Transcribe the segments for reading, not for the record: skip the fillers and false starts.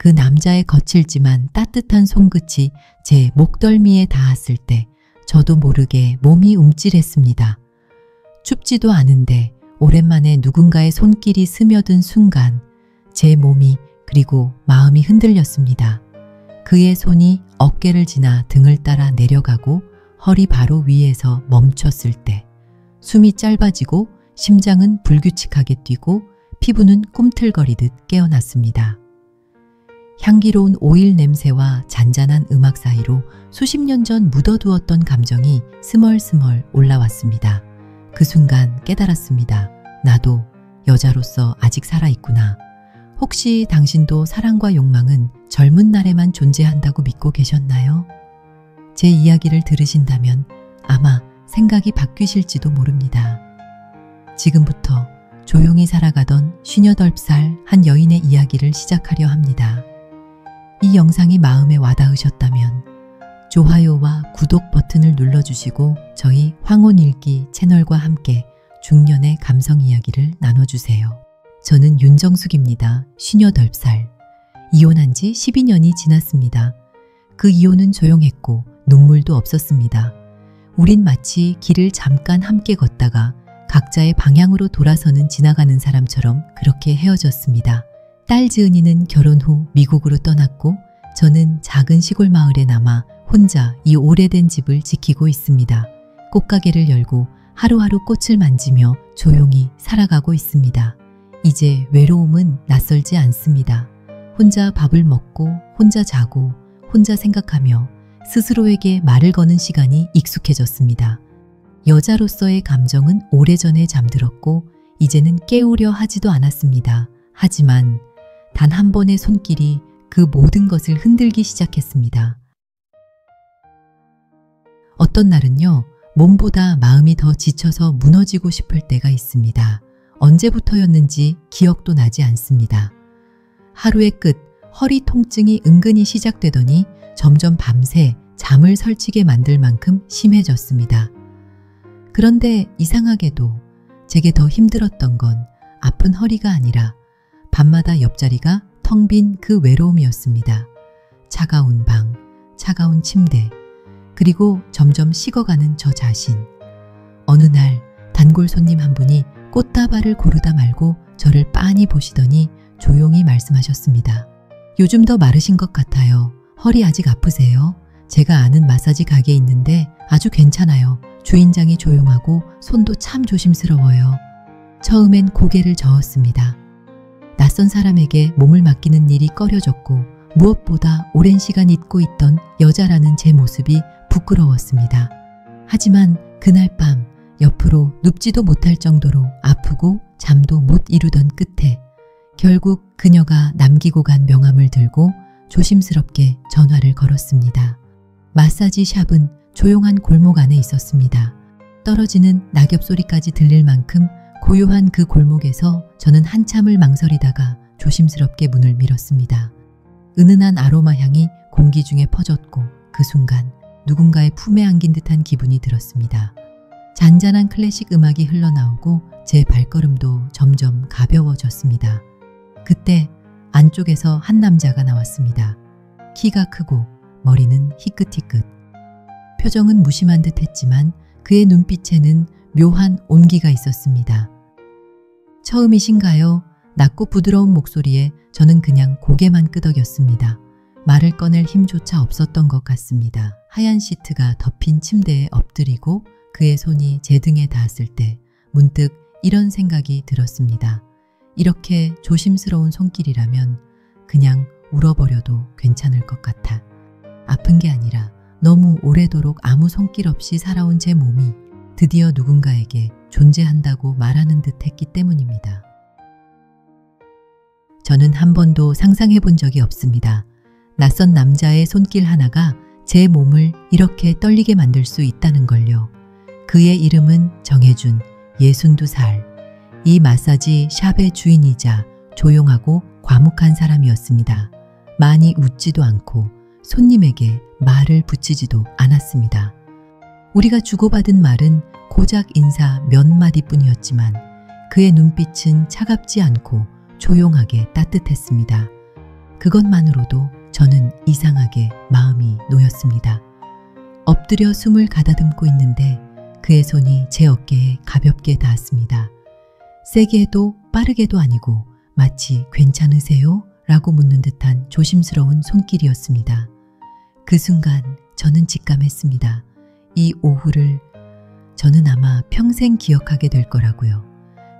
그 남자의 거칠지만 따뜻한 손끝이 제 목덜미에 닿았을 때 저도 모르게 몸이 움찔했습니다. 춥지도 않은데 오랜만에 누군가의 손길이 스며든 순간 제 몸이 그리고 마음이 흔들렸습니다. 그의 손이 어깨를 지나 등을 따라 내려가고 허리 바로 위에서 멈췄을 때 숨이 짧아지고 심장은 불규칙하게 뛰고 피부는 꿈틀거리듯 깨어났습니다. 향기로운 오일 냄새와 잔잔한 음악 사이로 수십 년 전 묻어두었던 감정이 스멀스멀 올라왔습니다. 그 순간 깨달았습니다. 나도 여자로서 아직 살아있구나. 혹시 당신도 사랑과 욕망은 젊은 날에만 존재한다고 믿고 계셨나요? 제 이야기를 들으신다면 아마 생각이 바뀌실지도 모릅니다. 지금부터 조용히 살아가던 58살 한 여인의 이야기를 시작하려 합니다. 이 영상이 마음에 와닿으셨다면 좋아요와 구독 버튼을 눌러주시고 저희 황혼일기 채널과 함께 중년의 감성 이야기를 나눠주세요. 저는 윤정숙입니다. 58살. 이혼한 지 12년이 지났습니다. 그 이혼은 조용했고 눈물도 없었습니다. 우린 마치 길을 잠깐 함께 걷다가 각자의 방향으로 돌아서는 지나가는 사람처럼 그렇게 헤어졌습니다. 딸 지은이는 결혼 후 미국으로 떠났고 저는 작은 시골 마을에 남아 혼자 이 오래된 집을 지키고 있습니다. 꽃가게를 열고 하루하루 꽃을 만지며 조용히 살아가고 있습니다. 이제 외로움은 낯설지 않습니다. 혼자 밥을 먹고 혼자 자고 혼자 생각하며 스스로에게 말을 거는 시간이 익숙해졌습니다. 여자로서의 감정은 오래전에 잠들었고 이제는 깨우려 하지도 않았습니다. 하지만 단 한 번의 손길이 그 모든 것을 흔들기 시작했습니다. 어떤 날은요, 몸보다 마음이 더 지쳐서 무너지고 싶을 때가 있습니다. 언제부터였는지 기억도 나지 않습니다. 하루의 끝, 허리 통증이 은근히 시작되더니 점점 밤새 잠을 설치게 만들 만큼 심해졌습니다. 그런데 이상하게도 제게 더 힘들었던 건 아픈 허리가 아니라 밤마다 옆자리가 텅 빈 그 외로움이었습니다. 차가운 방, 차가운 침대, 그리고 점점 식어가는 저 자신. 어느 날 단골 손님 한 분이 꽃다발을 고르다 말고 저를 빤히 보시더니 조용히 말씀하셨습니다. 요즘 더 마르신 것 같아요. 허리 아직 아프세요? 제가 아는 마사지 가게 있는데 아주 괜찮아요. 주인장이 조용하고 손도 참 조심스러워요. 처음엔 고개를 저었습니다. 낯선 사람에게 몸을 맡기는 일이 꺼려졌고 무엇보다 오랜 시간 잊고 있던 여자라는 제 모습이 부끄러웠습니다. 하지만 그날 밤 옆으로 눕지도 못할 정도로 아프고 잠도 못 이루던 끝에 결국 그녀가 남기고 간 명함을 들고 조심스럽게 전화를 걸었습니다. 마사지 샵은 조용한 골목 안에 있었습니다. 떨어지는 낙엽 소리까지 들릴 만큼 고요한 그 골목에서 저는 한참을 망설이다가 조심스럽게 문을 밀었습니다. 은은한 아로마 향이 공기 중에 퍼졌고 그 순간 누군가의 품에 안긴 듯한 기분이 들었습니다. 잔잔한 클래식 음악이 흘러나오고 제 발걸음도 점점 가벼워졌습니다. 그때 안쪽에서 한 남자가 나왔습니다. 키가 크고 머리는 희끗희끗. 표정은 무심한 듯 했지만 그의 눈빛에는 묘한 온기가 있었습니다. 처음이신가요? 낮고 부드러운 목소리에 저는 그냥 고개만 끄덕였습니다. 말을 꺼낼 힘조차 없었던 것 같습니다. 하얀 시트가 덮인 침대에 엎드리고 그의 손이 제 등에 닿았을 때 문득 이런 생각이 들었습니다. 이렇게 조심스러운 손길이라면 그냥 울어버려도 괜찮을 것 같아. 아픈 게 아니라 너무 오래도록 아무 손길 없이 살아온 제 몸이 드디어 누군가에게 존재한다고 말하는 듯 했기 때문입니다. 저는 한 번도 상상해 본 적이 없습니다. 낯선 남자의 손길 하나가 제 몸을 이렇게 떨리게 만들 수 있다는 걸요. 그의 이름은 정혜준, 62살. 이 마사지 샵의 주인이자 조용하고 과묵한 사람이었습니다. 많이 웃지도 않고 손님에게 말을 붙이지도 않았습니다. 우리가 주고받은 말은 고작 인사 몇 마디뿐이었지만 그의 눈빛은 차갑지 않고 조용하게 따뜻했습니다. 그것만으로도 저는 이상하게 마음이 놓였습니다. 엎드려 숨을 가다듬고 있는데 그의 손이 제 어깨에 가볍게 닿았습니다. 세게도 빠르게도 아니고 마치 괜찮으세요? 라고 묻는 듯한 조심스러운 손길이었습니다. 그 순간 저는 직감했습니다. 이 오후를 저는 아마 평생 기억하게 될 거라고요.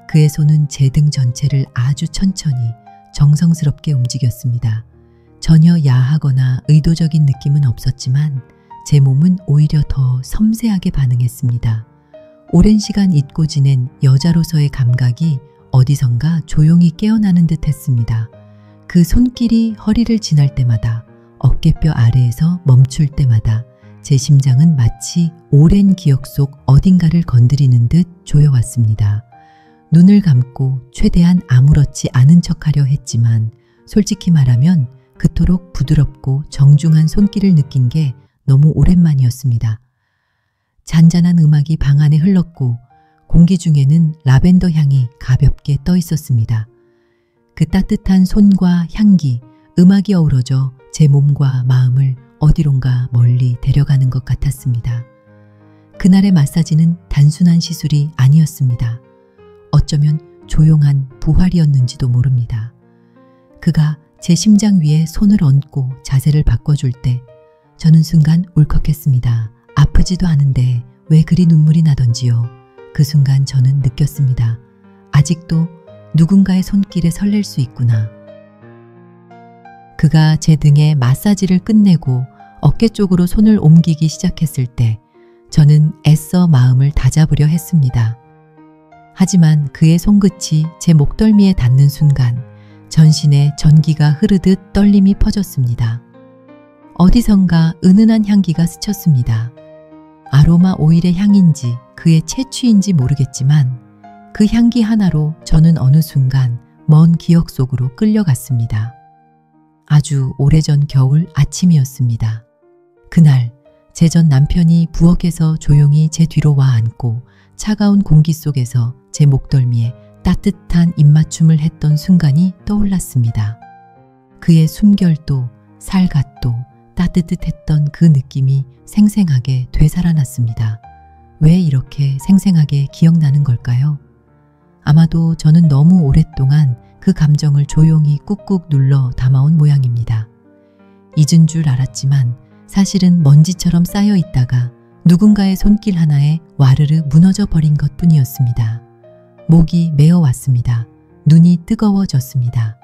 그의 손은 제 등 전체를 아주 천천히 정성스럽게 움직였습니다. 전혀 야하거나 의도적인 느낌은 없었지만 제 몸은 오히려 더 섬세하게 반응했습니다. 오랜 시간 잊고 지낸 여자로서의 감각이 어디선가 조용히 깨어나는 듯 했습니다. 그 손길이 허리를 지날 때마다, 어깨뼈 아래에서 멈출 때마다 제 심장은 마치 오랜 기억 속 어딘가를 건드리는 듯 조여왔습니다. 눈을 감고 최대한 아무렇지 않은 척하려 했지만 솔직히 말하면 그토록 부드럽고 정중한 손길을 느낀 게 너무 오랜만이었습니다. 잔잔한 음악이 방 안에 흘렀고 공기 중에는 라벤더 향이 가볍게 떠 있었습니다. 그 따뜻한 손과 향기, 음악이 어우러져 제 몸과 마음을 어디론가 멀리 데려가는 것 같았습니다. 그날의 마사지는 단순한 시술이 아니었습니다. 어쩌면 조용한 부활이었는지도 모릅니다. 그가 제 심장 위에 손을 얹고 자세를 바꿔줄 때 저는 순간 울컥했습니다. 아프지도 않은데 왜 그리 눈물이 나던지요. 그 순간 저는 느꼈습니다. 아직도 누군가의 손길에 설렐 수 있구나. 그가 제 등에 마사지를 끝내고 어깨 쪽으로 손을 옮기기 시작했을 때 저는 애써 마음을 다잡으려 했습니다. 하지만 그의 손끝이 제 목덜미에 닿는 순간 전신에 전기가 흐르듯 떨림이 퍼졌습니다. 어디선가 은은한 향기가 스쳤습니다. 아로마 오일의 향인지 그의 채취인지 모르겠지만 그 향기 하나로 저는 어느 순간 먼 기억 속으로 끌려갔습니다. 아주 오래전 겨울 아침이었습니다. 그날 제 전 남편이 부엌에서 조용히 제 뒤로 와 앉고 차가운 공기 속에서 제 목덜미에 따뜻한 입맞춤을 했던 순간이 떠올랐습니다. 그의 숨결도 살갗도 따뜻했던 그 느낌이 생생하게 되살아났습니다. 왜 이렇게 생생하게 기억나는 걸까요? 아마도 저는 너무 오랫동안 그 감정을 조용히 꾹꾹 눌러 담아온 모양입니다. 잊은 줄 알았지만 사실은 먼지처럼 쌓여 있다가 누군가의 손길 하나에 와르르 무너져 버린 것 뿐이었습니다. 목이 메어왔습니다. 눈이 뜨거워졌습니다.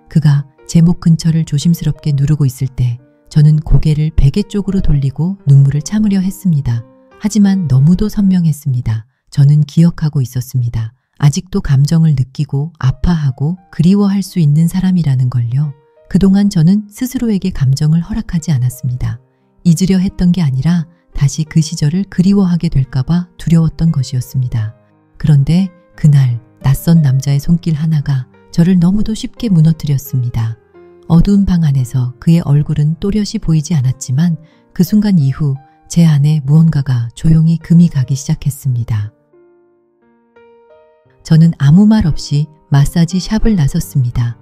그가 제 목 근처를 조심스럽게 누르고 있을 때 저는 고개를 베개 쪽으로 돌리고 눈물을 참으려 했습니다. 하지만 너무도 선명했습니다. 저는 기억하고 있었습니다. 아직도 감정을 느끼고 아파하고 그리워할 수 있는 사람이라는 걸요. 그동안 저는 스스로에게 감정을 허락하지 않았습니다. 잊으려 했던 게 아니라 다시 그 시절을 그리워하게 될까봐 두려웠던 것이었습니다. 그런데 그날 낯선 남자의 손길 하나가 저를 너무도 쉽게 무너뜨렸습니다. 어두운 방 안에서 그의 얼굴은 또렷이 보이지 않았지만 그 순간 이후 제 안에 무언가가 조용히 금이 가기 시작했습니다. 저는 아무 말 없이 마사지 샵을 나섰습니다.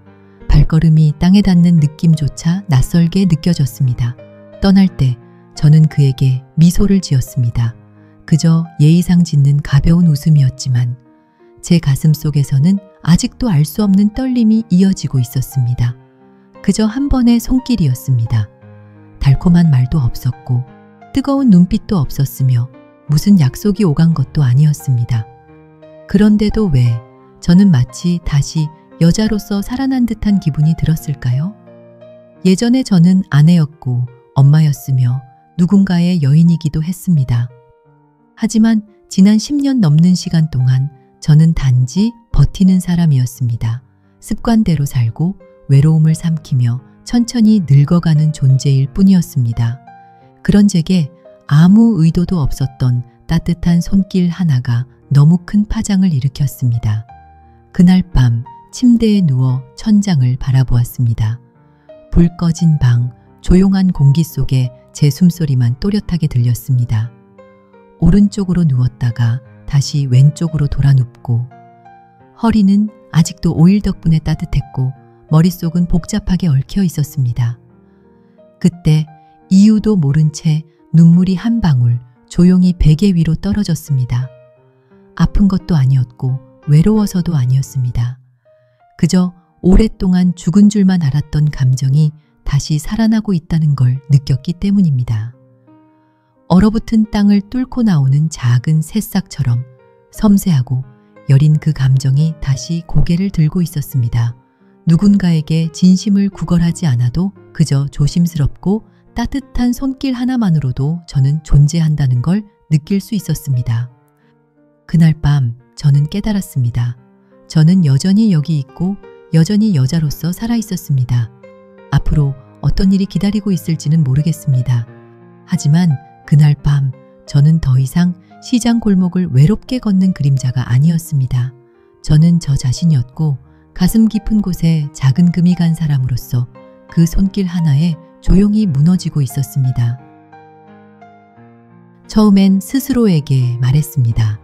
발걸음이 땅에 닿는 느낌조차 낯설게 느껴졌습니다. 떠날 때 저는 그에게 미소를 지었습니다. 그저 예의상 짓는 가벼운 웃음이었지만 제 가슴 속에서는 아직도 알 수 없는 떨림이 이어지고 있었습니다. 그저 한 번의 손길이었습니다. 달콤한 말도 없었고 뜨거운 눈빛도 없었으며 무슨 약속이 오간 것도 아니었습니다. 그런데도 왜 저는 마치 다시 여자로서 살아난 듯한 기분이 들었을까요? 예전에 저는 아내였고 엄마였으며 누군가의 여인이기도 했습니다. 하지만 지난 10년 넘는 시간 동안 저는 단지 버티는 사람이었습니다. 습관대로 살고 외로움을 삼키며 천천히 늙어가는 존재일 뿐이었습니다. 그런 제게 아무 의도도 없었던 따뜻한 손길 하나가 너무 큰 파장을 일으켰습니다. 그날 밤 침대에 누워 천장을 바라보았습니다. 불 꺼진 방, 조용한 공기 속에 제 숨소리만 또렷하게 들렸습니다. 오른쪽으로 누웠다가 다시 왼쪽으로 돌아 눕고 허리는 아직도 오일 덕분에 따뜻했고 머릿속은 복잡하게 얽혀 있었습니다. 그때 이유도 모른 채 눈물이 한 방울 조용히 베개 위로 떨어졌습니다. 아픈 것도 아니었고 외로워서도 아니었습니다. 그저 오랫동안 죽은 줄만 알았던 감정이 다시 살아나고 있다는 걸 느꼈기 때문입니다. 얼어붙은 땅을 뚫고 나오는 작은 새싹처럼 섬세하고 여린 그 감정이 다시 고개를 들고 있었습니다. 누군가에게 진심을 구걸하지 않아도 그저 조심스럽고 따뜻한 손길 하나만으로도 저는 존재한다는 걸 느낄 수 있었습니다. 그날 밤 저는 깨달았습니다. 저는 여전히 여기 있고 여전히 여자로서 살아 있었습니다. 앞으로 어떤 일이 기다리고 있을지는 모르겠습니다. 하지만 그날 밤 저는 더 이상 시장 골목을 외롭게 걷는 그림자가 아니었습니다. 저는 저 자신이었고 가슴 깊은 곳에 작은 금이 간 사람으로서 그 손길 하나에 조용히 무너지고 있었습니다. 처음엔 스스로에게 말했습니다.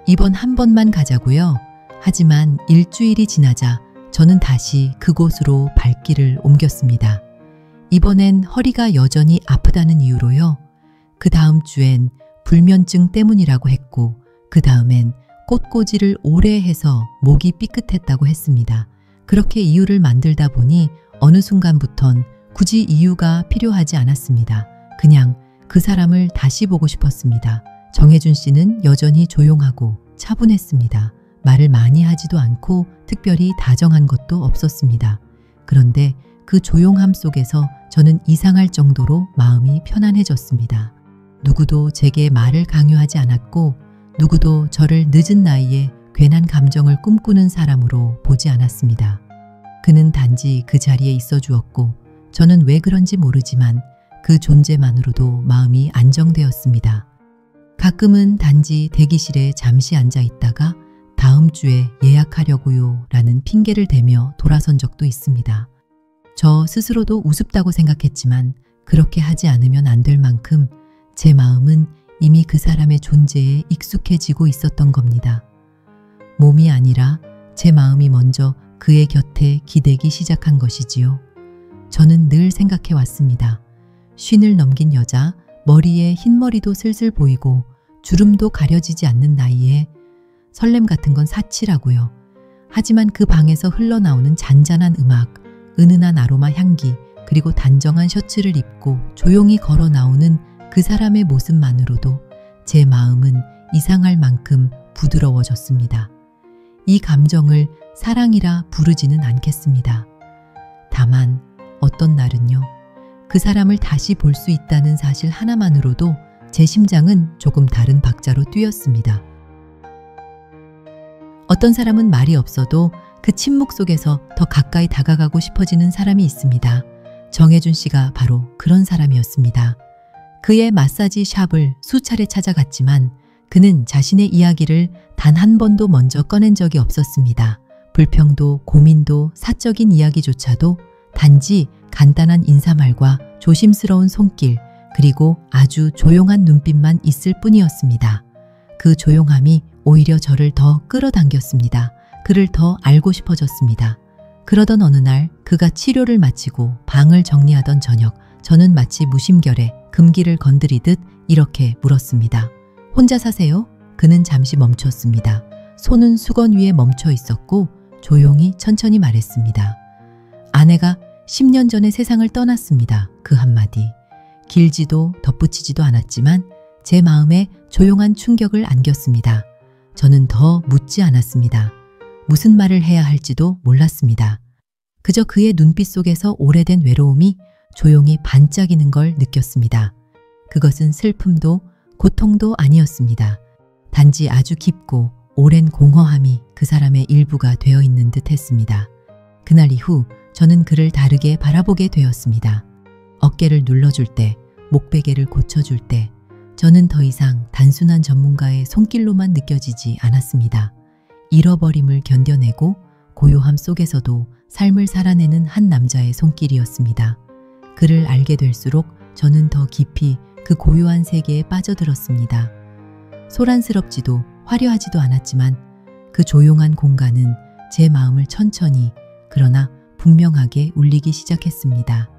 이번 한 번만 가자고요. 하지만 일주일이 지나자 저는 다시 그곳으로 발길을 옮겼습니다. 이번엔 허리가 여전히 아프다는 이유로요. 그 다음 주엔 불면증 때문이라고 했고 그 다음엔 꽃꽂이를 오래 해서 목이 삐끗했다고 했습니다. 그렇게 이유를 만들다 보니 어느 순간부턴 굳이 이유가 필요하지 않았습니다. 그냥 그 사람을 다시 보고 싶었습니다. 정혜준 씨는 여전히 조용하고 차분했습니다. 말을 많이 하지도 않고 특별히 다정한 것도 없었습니다. 그런데 그 조용함 속에서 저는 이상할 정도로 마음이 편안해졌습니다. 누구도 제게 말을 강요하지 않았고 누구도 저를 늦은 나이에 괜한 감정을 꿈꾸는 사람으로 보지 않았습니다. 그는 단지 그 자리에 있어 주었고 저는 왜 그런지 모르지만 그 존재만으로도 마음이 안정되었습니다. 가끔은 단지 대기실에 잠시 앉아 있다가 다음 주에 예약하려고요 라는 핑계를 대며 돌아선 적도 있습니다. 저 스스로도 우습다고 생각했지만 그렇게 하지 않으면 안 될 만큼 제 마음은 이미 그 사람의 존재에 익숙해지고 있었던 겁니다. 몸이 아니라 제 마음이 먼저 그의 곁에 기대기 시작한 것이지요. 저는 늘 생각해 왔습니다. 쉰을 넘긴 여자, 머리에 흰머리도 슬슬 보이고 주름도 가려지지 않는 나이에 설렘 같은 건 사치라고요. 하지만 그 방에서 흘러나오는 잔잔한 음악, 은은한 아로마 향기, 그리고 단정한 셔츠를 입고 조용히 걸어 나오는 그 사람의 모습만으로도 제 마음은 이상할 만큼 부드러워졌습니다. 이 감정을 사랑이라 부르지는 않겠습니다. 다만 어떤 날은요, 그 사람을 다시 볼 수 있다는 사실 하나만으로도 제 심장은 조금 다른 박자로 뛰었습니다. 어떤 사람은 말이 없어도 그 침묵 속에서 더 가까이 다가가고 싶어지는 사람이 있습니다. 정혜준 씨가 바로 그런 사람이었습니다. 그의 마사지 샵을 수차례 찾아갔지만 그는 자신의 이야기를 단 한 번도 먼저 꺼낸 적이 없었습니다. 불평도 고민도 사적인 이야기조차도 단지 간단한 인사말과 조심스러운 손길 그리고 아주 조용한 눈빛만 있을 뿐이었습니다. 그 조용함이 오히려 저를 더 끌어당겼습니다. 그를 더 알고 싶어졌습니다. 그러던 어느 날 그가 치료를 마치고 방을 정리하던 저녁 저는 마치 무심결에 금기를 건드리듯 이렇게 물었습니다. 혼자 사세요? 그는 잠시 멈췄습니다. 손은 수건 위에 멈춰 있었고 조용히 천천히 말했습니다. 아내가 10년 전에 세상을 떠났습니다. 그 한마디. 길지도 덧붙이지도 않았지만 제 마음에 조용한 충격을 안겼습니다. 저는 더 묻지 않았습니다. 무슨 말을 해야 할지도 몰랐습니다. 그저 그의 눈빛 속에서 오래된 외로움이 조용히 반짝이는 걸 느꼈습니다. 그것은 슬픔도 고통도 아니었습니다. 단지 아주 깊고 오랜 공허함이 그 사람의 일부가 되어 있는 듯 했습니다. 그날 이후 저는 그를 다르게 바라보게 되었습니다. 어깨를 눌러줄 때, 목베개를 고쳐줄 때 저는 더 이상 단순한 전문가의 손길로만 느껴지지 않았습니다. 잃어버림을 견뎌내고 고요함 속에서도 삶을 살아내는 한 남자의 손길이었습니다. 그를 알게 될수록 저는 더 깊이 그 고요한 세계에 빠져들었습니다. 소란스럽지도 화려하지도 않았지만 그 조용한 공간은 제 마음을 천천히 그러나 분명하게 울리기 시작했습니다.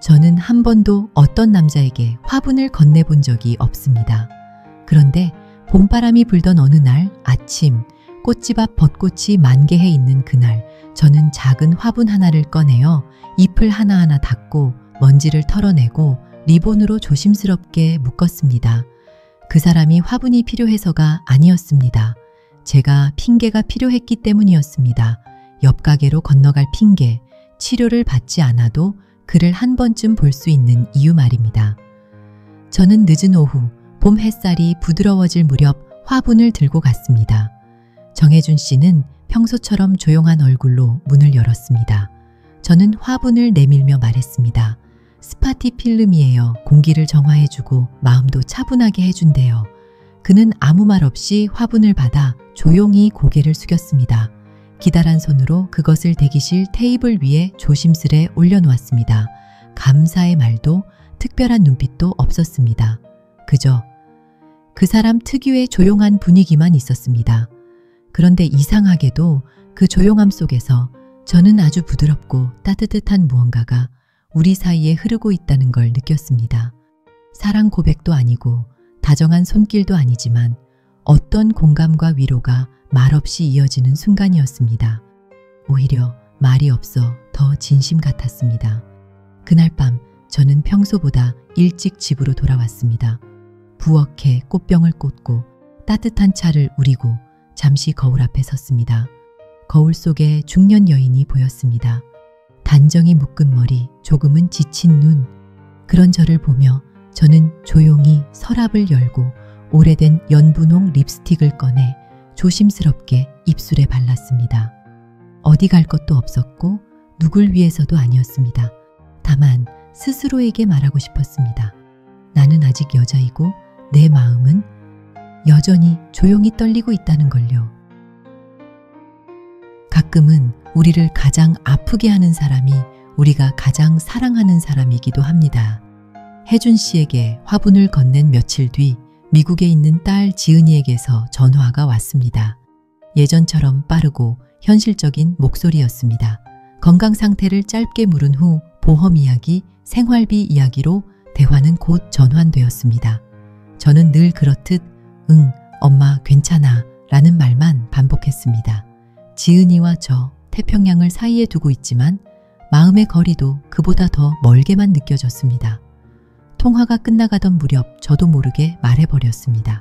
저는 한 번도 어떤 남자에게 화분을 건네본 적이 없습니다. 그런데 봄바람이 불던 어느 날 아침, 꽃집 앞 벚꽃이 만개해 있는 그날, 저는 작은 화분 하나를 꺼내어 잎을 하나하나 닦고 먼지를 털어내고 리본으로 조심스럽게 묶었습니다. 그 사람이 화분이 필요해서가 아니었습니다. 제가 핑계가 필요했기 때문이었습니다. 옆 가게로 건너갈 핑계, 치료를 받지 않아도 그를 한 번쯤 볼 수 있는 이유 말입니다. 저는 늦은 오후 봄 햇살이 부드러워질 무렵 화분을 들고 갔습니다. 정혜준 씨는 평소처럼 조용한 얼굴로 문을 열었습니다. 저는 화분을 내밀며 말했습니다. 스파티 필름이에요. 공기를 정화해주고 마음도 차분하게 해준대요. 그는 아무 말 없이 화분을 받아 조용히 고개를 숙였습니다. 기다란 손으로 그것을 대기실 테이블 위에 조심스레 올려놓았습니다. 감사의 말도 특별한 눈빛도 없었습니다. 그저 그 사람 특유의 조용한 분위기만 있었습니다. 그런데 이상하게도 그 조용함 속에서 저는 아주 부드럽고 따뜻한 무언가가 우리 사이에 흐르고 있다는 걸 느꼈습니다. 사랑 고백도 아니고 다정한 손길도 아니지만 어떤 공감과 위로가 말없이 이어지는 순간이었습니다. 오히려 말이 없어 더 진심 같았습니다. 그날 밤 저는 평소보다 일찍 집으로 돌아왔습니다. 부엌에 꽃병을 꽂고 따뜻한 차를 우리고 잠시 거울 앞에 섰습니다. 거울 속에 중년 여인이 보였습니다. 단정히 묶은 머리, 조금은 지친 눈. 그런 저를 보며 저는 조용히 서랍을 열고 오래된 연분홍 립스틱을 꺼내 조심스럽게 입술에 발랐습니다. 어디 갈 것도 없었고 누굴 위해서도 아니었습니다. 다만 스스로에게 말하고 싶었습니다. 나는 아직 여자이고 내 마음은 여전히 조용히 떨리고 있다는 걸요. 가끔은 우리를 가장 아프게 하는 사람이 우리가 가장 사랑하는 사람이기도 합니다. 혜준 씨에게 화분을 건넨 며칠 뒤 미국에 있는 딸 지은이에게서 전화가 왔습니다. 예전처럼 빠르고 현실적인 목소리였습니다. 건강 상태를 짧게 물은 후 보험 이야기, 생활비 이야기로 대화는 곧 전환되었습니다. 저는 늘 그렇듯 응, 엄마 괜찮아 라는 말만 반복했습니다. 지은이와 저 태평양을 사이에 두고 있지만 마음의 거리도 그보다 더 멀게만 느껴졌습니다. 통화가 끝나가던 무렵 저도 모르게 말해버렸습니다.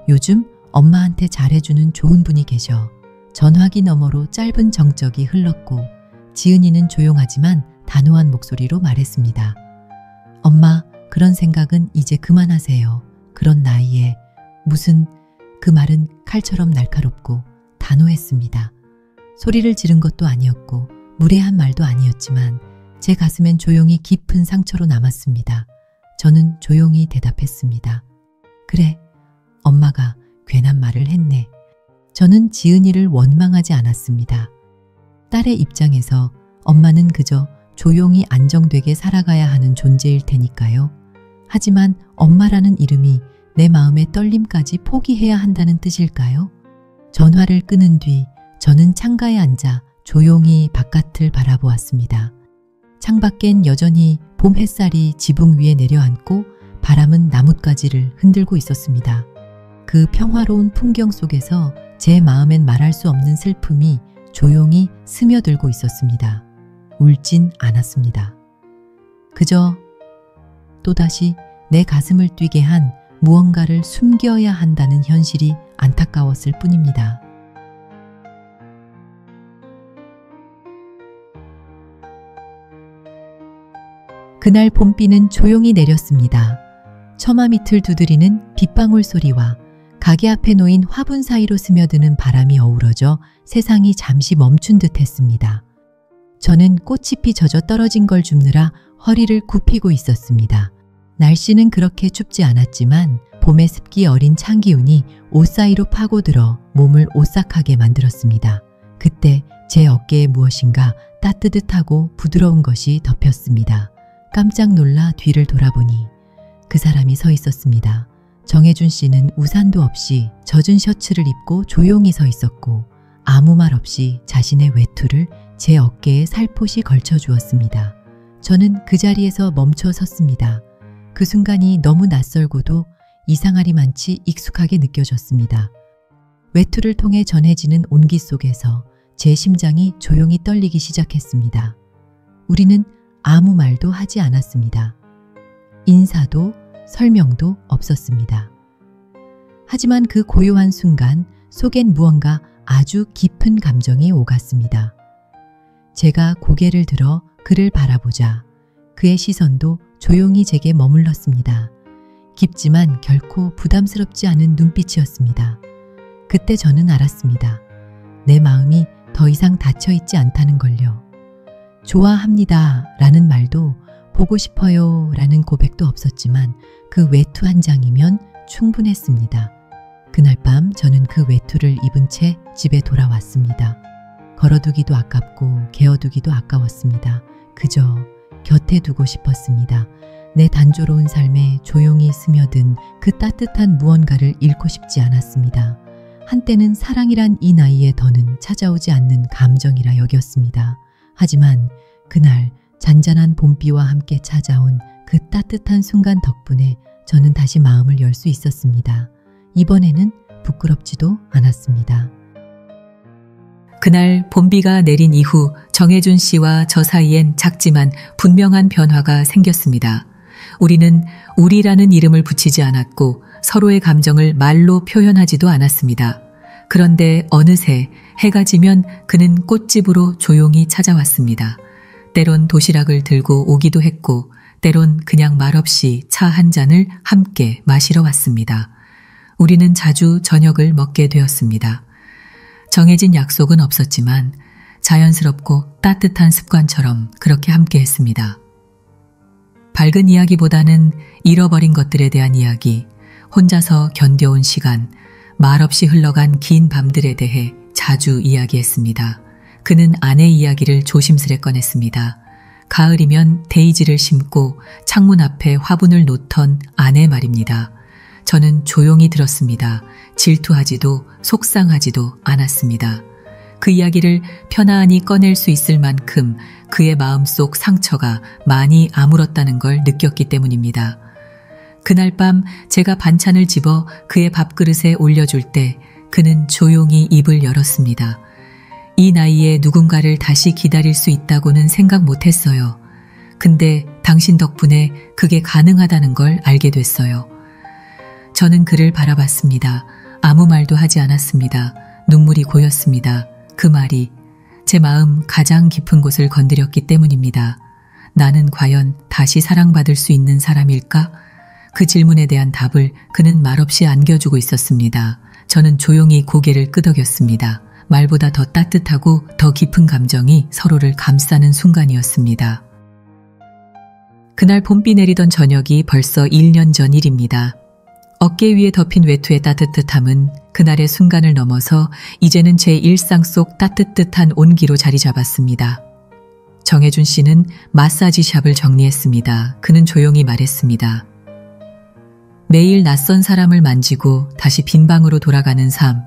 요즘 엄마한테 잘해주는 좋은 분이 계셔. 전화기 너머로 짧은 정적이 흘렀고 지은이는 조용하지만 단호한 목소리로 말했습니다. 엄마, 그런 생각은 이제 그만하세요. 그런 나이에 무슨... 그 말은 칼처럼 날카롭고 단호했습니다. 소리를 지른 것도 아니었고 무례한 말도 아니었지만 제 가슴엔 조용히 깊은 상처로 남았습니다. 저는 조용히 대답했습니다. 그래, 엄마가 괜한 말을 했네. 저는 지은이를 원망하지 않았습니다. 딸의 입장에서 엄마는 그저 조용히 안정되게 살아가야 하는 존재일 테니까요. 하지만 엄마라는 이름이 내 마음의 떨림까지 포기해야 한다는 뜻일까요? 전화를 끊은 뒤 저는 창가에 앉아 조용히 바깥을 바라보았습니다. 창밖엔 여전히 봄 햇살이 지붕 위에 내려앉고 바람은 나뭇가지를 흔들고 있었습니다. 그 평화로운 풍경 속에서 제 마음엔 말할 수 없는 슬픔이 조용히 스며들고 있었습니다. 울진 않았습니다. 그저 또다시 내 가슴을 뛰게 한 무언가를 숨겨야 한다는 현실이 안타까웠을 뿐입니다. 그날 봄비는 조용히 내렸습니다. 처마 밑을 두드리는 빗방울 소리와 가게 앞에 놓인 화분 사이로 스며드는 바람이 어우러져 세상이 잠시 멈춘 듯 했습니다. 저는 꽃잎이 젖어 떨어진 걸 줍느라 허리를 굽히고 있었습니다. 날씨는 그렇게 춥지 않았지만 봄의 습기 어린 찬 기운이 옷 사이로 파고들어 몸을 오싹하게 만들었습니다. 그때 제 어깨에 무엇인가 따뜻하고 부드러운 것이 덮였습니다. 깜짝 놀라 뒤를 돌아보니 그 사람이 서 있었습니다. 정혜준 씨는 우산도 없이 젖은 셔츠를 입고 조용히 서 있었고 아무 말 없이 자신의 외투를 제 어깨에 살포시 걸쳐 주었습니다. 저는 그 자리에서 멈춰 섰습니다. 그 순간이 너무 낯설고도 이상하리만치 익숙하게 느껴졌습니다. 외투를 통해 전해지는 온기 속에서 제 심장이 조용히 떨리기 시작했습니다. 우리는 아무 말도 하지 않았습니다. 인사도 설명도 없었습니다. 하지만 그 고요한 순간 속엔 무언가 아주 깊은 감정이 오갔습니다. 제가 고개를 들어 그를 바라보자 그의 시선도 조용히 제게 머물렀습니다. 깊지만 결코 부담스럽지 않은 눈빛이었습니다. 그때 저는 알았습니다. 내 마음이 더 이상 닫혀있지 않다는 걸요. 좋아합니다 라는 말도 보고 싶어요 라는 고백도 없었지만 그 외투 한 장이면 충분했습니다. 그날 밤 저는 그 외투를 입은 채 집에 돌아왔습니다. 걸어두기도 아깝고 개어두기도 아까웠습니다. 그저 곁에 두고 싶었습니다. 내 단조로운 삶에 조용히 스며든 그 따뜻한 무언가를 잃고 싶지 않았습니다. 한때는 사랑이란 이 나이에 더는 찾아오지 않는 감정이라 여겼습니다. 하지만 그날 잔잔한 봄비와 함께 찾아온 그 따뜻한 순간 덕분에 저는 다시 마음을 열 수 있었습니다. 이번에는 부끄럽지도 않았습니다. 그날 봄비가 내린 이후 정혜준 씨와 저 사이엔 작지만 분명한 변화가 생겼습니다. 우리는 우리라는 이름을 붙이지 않았고 서로의 감정을 말로 표현하지도 않았습니다. 그런데 어느새 해가 지면 그는 꽃집으로 조용히 찾아왔습니다. 때론 도시락을 들고 오기도 했고 때론 그냥 말없이 차 한 잔을 함께 마시러 왔습니다. 우리는 자주 저녁을 먹게 되었습니다. 정해진 약속은 없었지만 자연스럽고 따뜻한 습관처럼 그렇게 함께 했습니다. 밝은 이야기보다는 잃어버린 것들에 대한 이야기, 혼자서 견뎌온 시간, 말없이 흘러간 긴 밤들에 대해 자주 이야기했습니다. 그는 아내 이야기를 조심스레 꺼냈습니다. 가을이면 데이지를 심고 창문 앞에 화분을 놓던 아내 말입니다. 저는 조용히 들었습니다. 질투하지도 속상하지도 않았습니다. 그 이야기를 편안히 꺼낼 수 있을 만큼 그의 마음속 상처가 많이 아물었다는 걸 느꼈기 때문입니다. 그날 밤 제가 반찬을 집어 그의 밥그릇에 올려줄 때 그는 조용히 입을 열었습니다. 이 나이에 누군가를 다시 기다릴 수 있다고는 생각 못했어요. 근데 당신 덕분에 그게 가능하다는 걸 알게 됐어요. 저는 그를 바라봤습니다. 아무 말도 하지 않았습니다. 눈물이 고였습니다. 그 말이 제 마음 가장 깊은 곳을 건드렸기 때문입니다. 나는 과연 다시 사랑받을 수 있는 사람일까? 그 질문에 대한 답을 그는 말없이 안겨주고 있었습니다. 저는 조용히 고개를 끄덕였습니다. 말보다 더 따뜻하고 더 깊은 감정이 서로를 감싸는 순간이었습니다. 그날 봄비 내리던 저녁이 벌써 1년 전 일입니다. 어깨 위에 덮인 외투의 따뜻함은 그날의 순간을 넘어서 이제는 제 일상 속 따뜻한 온기로 자리 잡았습니다. 정혜준 씨는 마사지샵을 정리했습니다. 그는 조용히 말했습니다. 매일 낯선 사람을 만지고 다시 빈 방으로 돌아가는 삶,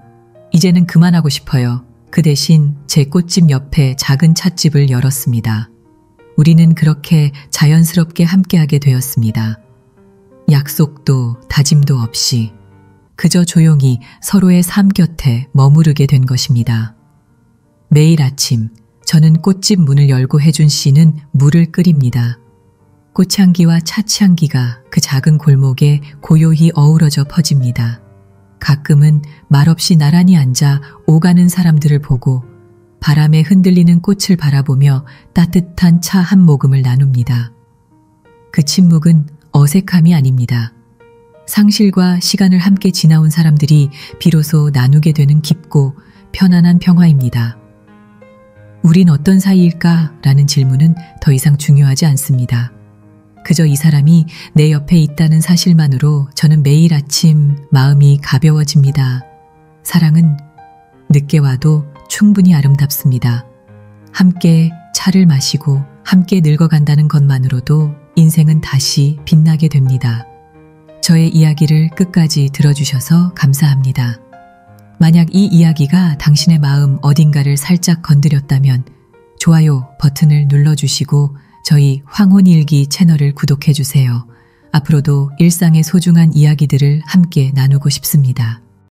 이제는 그만하고 싶어요. 그 대신 제 꽃집 옆에 작은 찻집을 열었습니다. 우리는 그렇게 자연스럽게 함께하게 되었습니다. 약속도 다짐도 없이 그저 조용히 서로의 삶 곁에 머무르게 된 것입니다. 매일 아침 저는 꽃집 문을 열고 혜준 씨는 물을 끓입니다. 꽃향기와 차향기가 그 작은 골목에 고요히 어우러져 퍼집니다. 가끔은 말없이 나란히 앉아 오가는 사람들을 보고 바람에 흔들리는 꽃을 바라보며 따뜻한 차 한 모금을 나눕니다. 그 침묵은 어색함이 아닙니다. 상실과 시간을 함께 지나온 사람들이 비로소 나누게 되는 깊고 편안한 평화입니다. 우린 어떤 사이일까? 라는 질문은 더 이상 중요하지 않습니다. 그저 이 사람이 내 옆에 있다는 사실만으로 저는 매일 아침 마음이 가벼워집니다. 사랑은 늦게 와도 충분히 아름답습니다. 함께 차를 마시고 함께 늙어간다는 것만으로도 인생은 다시 빛나게 됩니다. 저의 이야기를 끝까지 들어주셔서 감사합니다. 만약 이 이야기가 당신의 마음 어딘가를 살짝 건드렸다면 좋아요 버튼을 눌러주시고 저희 황혼일기 채널을 구독해주세요. 앞으로도 일상의 소중한 이야기들을 함께 나누고 싶습니다.